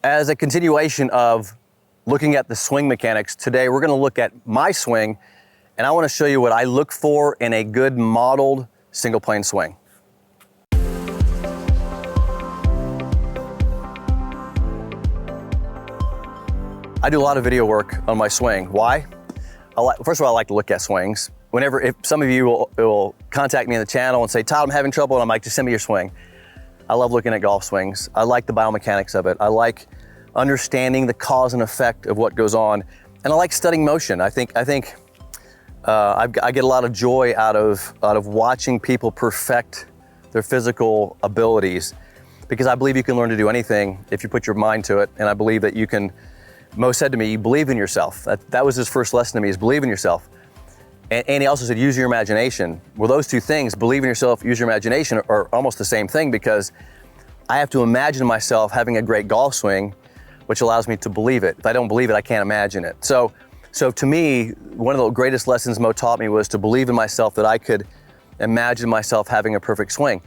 As a continuation of looking at the swing mechanics, today we're gonna look at my swing, and I wanna show you what I look for in a good modeled single plane swing. I do a lot of video work on my swing. Why? First of all, I like to look at swings. If some of you will contact me in the channel and say, Todd, I'm having trouble, and I'm like, just send me your swing. I love looking at golf swings. I like the biomechanics of it. I like understanding the cause and effect of what goes on. And I like studying motion. I get a lot of joy out of watching people perfect their physical abilities, because I believe you can learn to do anything if you put your mind to it. And I believe that you can. Moe said to me, you believe in yourself. That was his first lesson to me, is believe in yourself. And he also said, use your imagination. Well, those two things, believe in yourself, use your imagination, are almost the same thing, because I have to imagine myself having a great golf swing, which allows me to believe it. If I don't believe it, I can't imagine it. So to me, one of the greatest lessons Moe taught me was to believe in myself, that I could imagine myself having a perfect swing.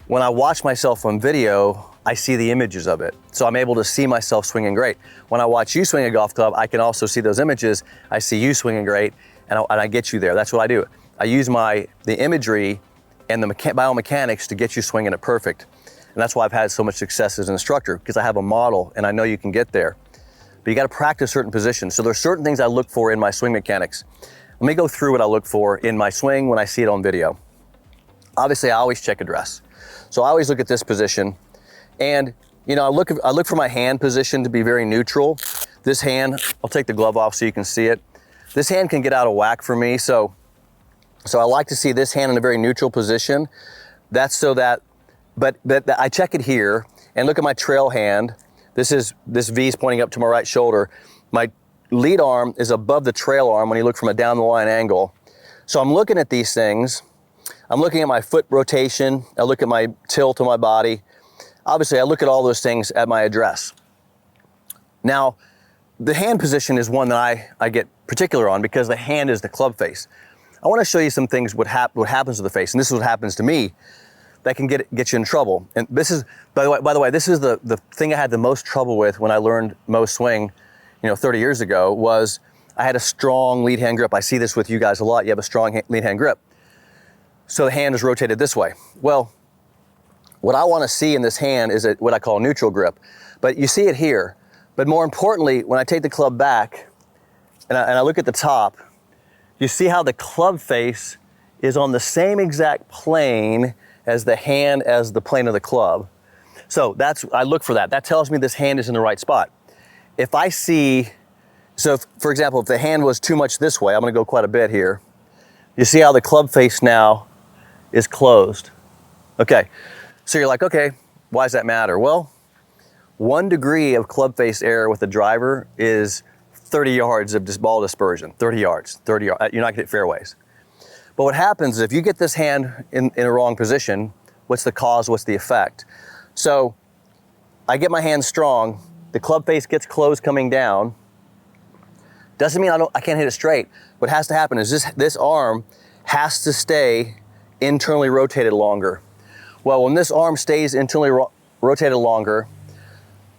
When I watch myself on video, I see the images of it. So I'm able to see myself swinging great. When I watch you swing a golf club, I can also see those images. I see you swinging great, and I get you there. That's what I do. I use the imagery and the biomechanics to get you swinging it perfect. And that's why I've had so much success as an instructor, because I have a model and I know you can get there. But you gotta practice certain positions. So there's certain things I look for in my swing mechanics. Let me go through what I look for in my swing when I see it on video. Obviously, I always check address. So I always look at this position, and I look for my hand position to be very neutral. This hand, I'll take the glove off so you can see it. This hand can get out of whack for me, so I like to see this hand in a very neutral position. That's so that, but I check it here, and look at my trail hand. This V is pointing up to my right shoulder. My lead arm is above the trail arm when you look from a down the line angle. So I'm looking at these things. I'm looking at my foot rotation. I look at my tilt of my body. Obviously, I look at all those things at my address. Now, the hand position is one that I get particular on, because the hand is the club face. I want to show you some things what happens to the face, and this is what happens to me, that can get you in trouble. And this is, by the way, this is the thing I had the most trouble with when I learned Moe's swing, 30 years ago, was I had a strong lead hand grip. I see this with you guys a lot. You have a strong lead hand grip. So the hand is rotated this way. Well, what I want to see in this hand is what I call a neutral grip. But you see it here. But more importantly, when I take the club back and I look at the top, you see how the club face is on the same exact plane as the hand, as the plane of the club. So I look for that. That tells me this hand is in the right spot. If I see, for example, if the hand was too much this way, I'm going to go quite a bit here. You see how the club face now is closed. Okay. So you're like, okay, why does that matter? Well, 1 degree of club face error with the driver is 30 yards of ball dispersion. 30 yards. You're not gonna hit fairways. But what happens is, if you get this hand in a wrong position, what's the cause, what's the effect? So I get my hand strong, the club face gets closed coming down. Doesn't mean I can't hit it straight. What has to happen is this arm has to stay internally rotated longer. Well, when this arm stays internally rotated longer,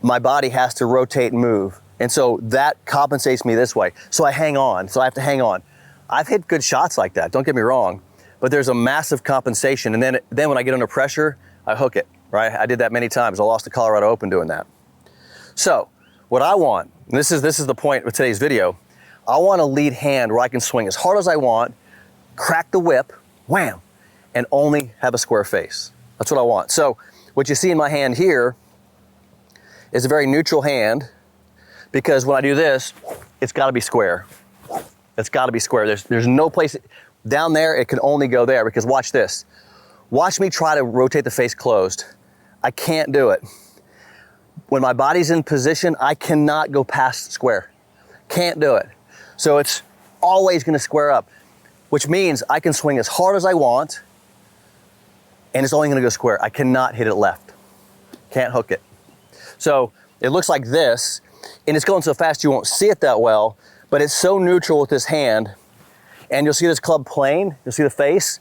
my body has to rotate and move. And so that compensates me this way. So I hang on, so I have to hang on. I've hit good shots like that, don't get me wrong, but there's a massive compensation. And then when I get under pressure, I hook it, right? I did that many times. I lost the Colorado Open doing that. So what I want, and this is the point of today's video, I want a lead hand where I can swing as hard as I want, crack the whip, wham, and only have a square face. That's what I want. So what you see in my hand here is a very neutral hand, because when I do this, it's got to be square. It's got to be square. There's no place down there. It can only go there, because watch this. Watch me try to rotate the face closed. I can't do it. When my body's in position, I cannot go past square. Can't do it. So it's always going to square up, which means I can swing as hard as I want, and it's only going to go square. I cannot hit it left. Can't hook it. So it looks like this, and it's going so fast you won't see it that well, but it's so neutral with this hand, and you'll see this club plane, you'll see the face,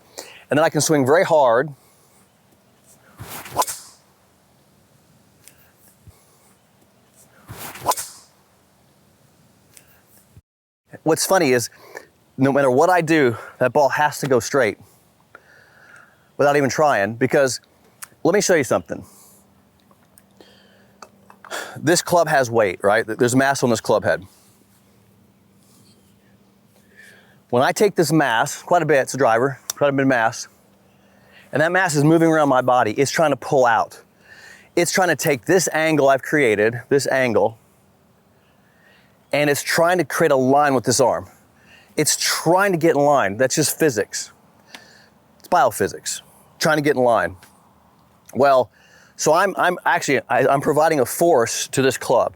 and then I can swing very hard. what's funny is no matter what I do, that ball has to go straight without even trying, because let me show you something. This club has weight, right? There's mass on this club head. When I take this mass, quite a bit, it's a driver, quite a bit of mass, and that mass is moving around my body, it's trying to pull out. It's trying to take this angle I've created, this angle, and it's trying to create a line with this arm. It's trying to get in line. That's just physics. It's biophysics, trying to get in line. Well, so I'm providing a force to this club.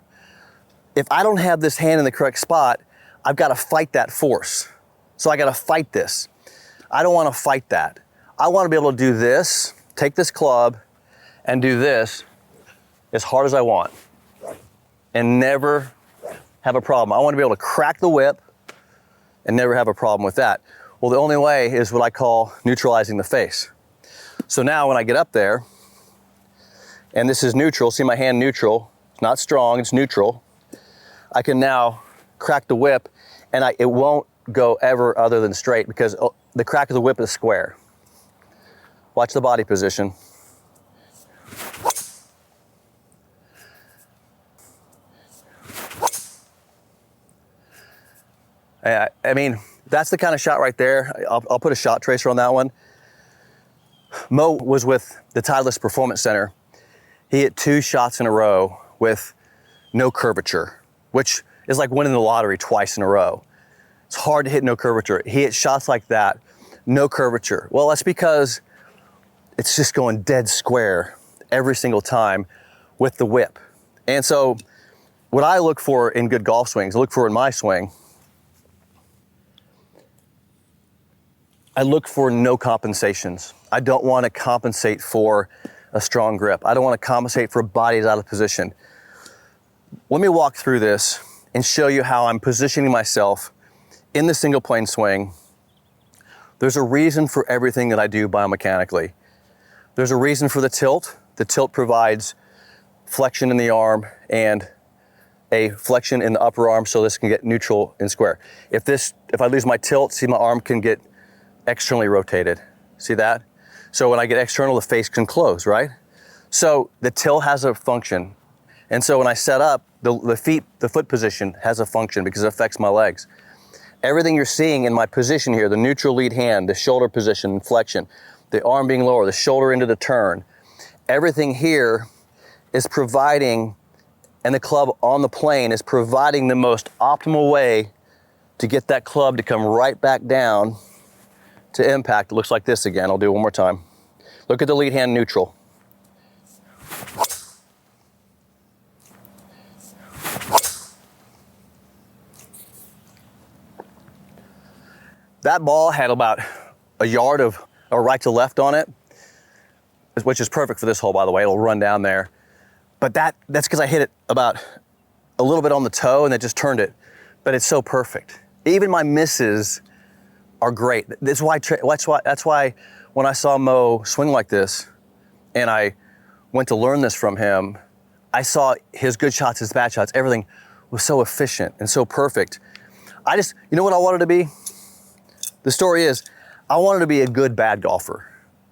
If I don't have this hand in the correct spot, I've got to fight that force. So I got to fight this. I don't want to fight that. I want to be able to do this, take this club and do this as hard as I want and never have a problem. I want to be able to crack the whip and never have a problem with that. Well, the only way is what I call neutralizing the face. So now when I get up there, and this is neutral, see my hand neutral, it's not strong, it's neutral, I can now crack the whip and it won't go ever other than straight, because the crack of the whip is square. Watch the body position. I mean, that's the kind of shot right there. I'll put a shot tracer on that one. Moe was with the Titleist Performance Center. He hit 2 shots in a row with no curvature, which is like winning the lottery twice in a row. It's hard to hit no curvature. He hit shots like that, no curvature. Well, that's because it's just going dead square every single time with the whip. And so what I look for in good golf swings, I look for in my swing, I look for no compensations. I don't want to compensate for a strong grip. I don't want to compensate for bodies out of position. Let me walk through this and show you how I'm positioning myself in the single plane swing. There's a reason for everything that I do biomechanically. There's a reason for the tilt. The tilt provides flexion in the arm and a flexion in the upper arm so this can get neutral and square. If I lose my tilt, see my arm can get externally rotated. See that? So when I get external, the face can close, right? So the tilt has a function. And so when I set up, the foot position has a function because it affects my legs. Everything you're seeing in my position here, the neutral lead hand, the shoulder position, flexion, the arm being lower, the shoulder into the turn, everything here is providing, and the club on the plane is providing the most optimal way to get that club to come right back down to impact. It looks like this again. I'll do it one more time. Look at the lead hand neutral. That ball had about a yard of right to left on it, which is perfect for this hole, by the way. It'll run down there. But that's because I hit it about a little bit on the toe and it just turned it. But it's so perfect. Even my misses are great. That's why when I saw Moe swing like this and I went to learn this from him, I saw his good shots, his bad shots, everything was so efficient and so perfect. You know what I wanted to be? The story is, I wanted to be a good bad golfer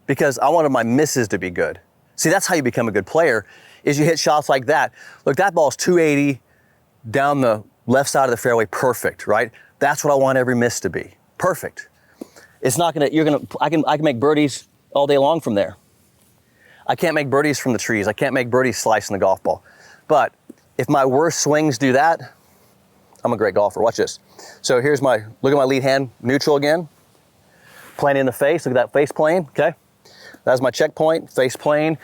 because I wanted my misses to be good. See, that's how you become a good player, is you hit shots like that. Look, that ball's 280 down the left side of the fairway, perfect, right? That's what I want every miss to be, perfect. It's not I can make birdies all day long from there. I can't make birdies from the trees. I can't make birdies slicing the golf ball. But if my worst swings do that, I'm a great golfer. Watch this. So look at my lead hand, neutral again. Plane in the face, look at that face plane, okay? That's my checkpoint, face plane,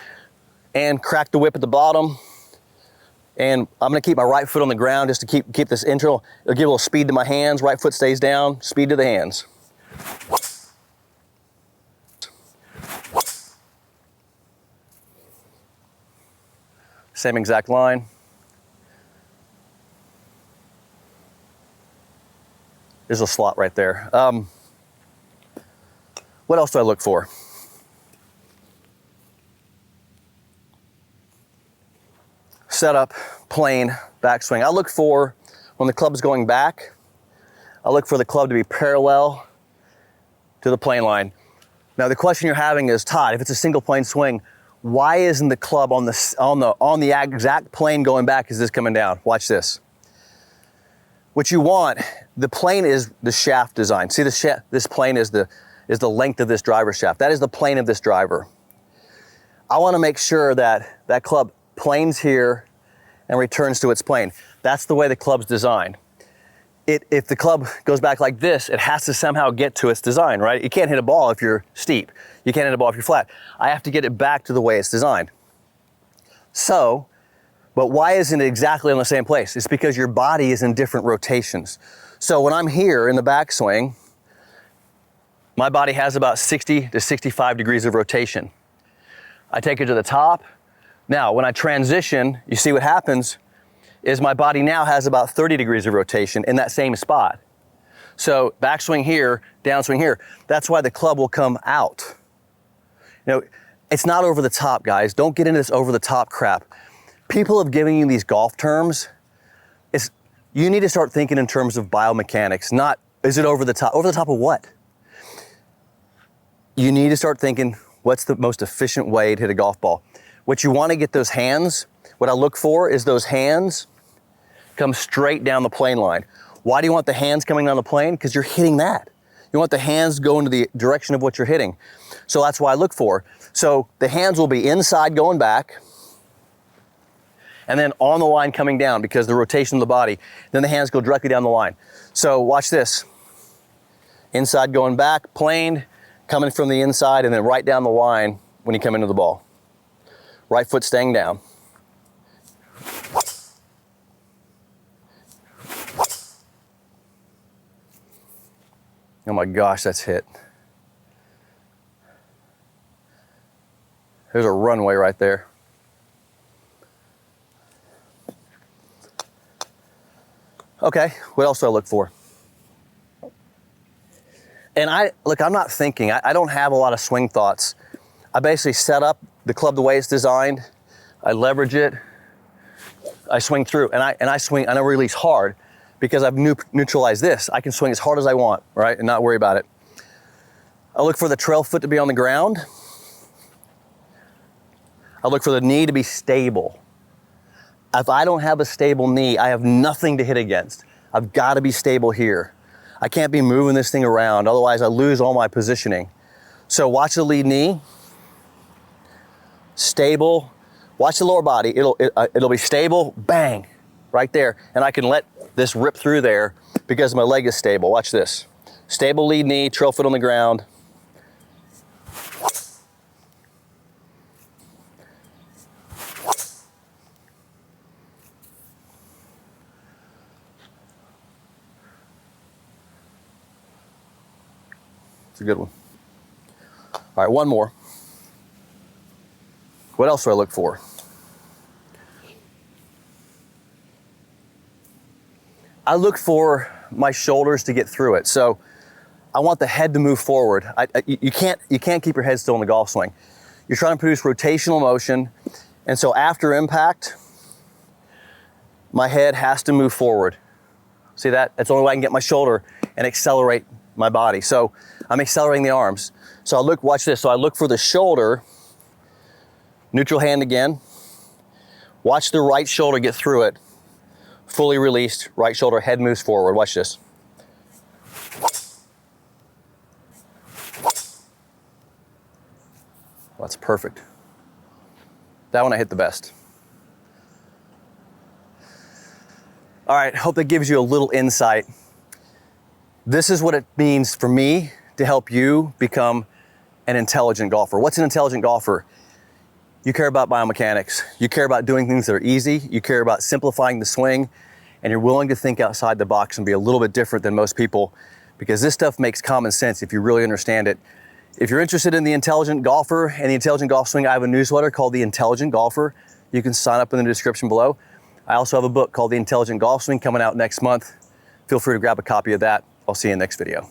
and crack the whip at the bottom. And I'm gonna keep my right foot on the ground just to keep this intro. It'll give a little speed to my hands, right foot stays down, speed to the hands. Same exact line. There's a slot right there. What else do I look for? Setup, plane, backswing. I look for, when the club's going back, I look for the club to be parallel to the plane line. Now the question you're having is, Todd, if it's a single plane swing, why isn't the club on the exact plane going back as this coming down? Watch this. What you want, the plane is the shaft design. See this plane is the length of this driver shaft. That is the plane of this driver. I want to make sure that that club planes here and returns to its plane. That's the way the club's designed. If the club goes back like this, it has to somehow get to its design, right? You can't hit a ball if you're steep. You can't hit a ball if you're flat. I have to get it back to the way it's designed. So, but why isn't it exactly in the same place? It's because your body is in different rotations. So when I'm here in the backswing, my body has about 60 to 65 degrees of rotation. I take it to the top. Now, when I transition, you see what happens is my body now has about 30 degrees of rotation in that same spot. So backswing here, downswing here. That's why the club will come out. You know, it's not over the top, guys. Don't get into this over the top crap. People have given you these golf terms. You need to start thinking in terms of biomechanics, not is it over the top? Over the top of what? You need to start thinking, what's the most efficient way to hit a golf ball? What you want to get those hands, what I look for is those hands come straight down the plane line. Why do you want the hands coming down the plane? Because you're hitting that. You want the hands going to the direction of what you're hitting. So that's why I look for. So the hands will be inside going back, and then on the line coming down because the rotation of the body. Then the hands go directly down the line. So watch this. Inside going back, planed, coming from the inside, and then right down the line when you come into the ball. Right foot staying down. Oh my gosh, that's hit. There's a runway right there. Okay, what else do I look for? And I'm not thinking, I don't have a lot of swing thoughts. I basically set up the club the way it's designed, I leverage it, I swing through, and I swing, and I release hard because I've neutralized this. I can swing as hard as I want, right, and not worry about it. I look for the trail foot to be on the ground. I look for the knee to be stable. If I don't have a stable knee, I have nothing to hit against. I've got to be stable here. I can't be moving this thing around, otherwise I lose all my positioning. So watch the lead knee, stable. Watch the lower body, it'll be stable, bang, right there. And I can let this rip through there because my leg is stable. Watch this. Stable lead knee, trail foot on the ground. It's a good one. All right, one more. What else do I look for? I look for my shoulders to get through it. So I want the head to move forward. You can't keep your head still in the golf swing. You're trying to produce rotational motion. And so after impact, my head has to move forward. See that? That's the only way I can get my shoulder and accelerate my body. So I'm accelerating the arms. So watch this. So I look for the shoulder, neutral hand again. Watch the right shoulder get through it. Fully released, right shoulder, head moves forward. Watch this. That's perfect. That one I hit the best. All right, hope that gives you a little insight. This is what it means for me to help you become an intelligent golfer. What's an intelligent golfer? You care about biomechanics. You care about doing things that are easy. You care about simplifying the swing, and you're willing to think outside the box and be a little bit different than most people, because this stuff makes common sense if you really understand it. If you're interested in the intelligent golfer and the intelligent golf swing, I have a newsletter called The Intelligent Golfer. You can sign up in the description below. I also have a book called The Intelligent Golf Swing coming out next month. Feel free to grab a copy of that. I'll see you in the next video.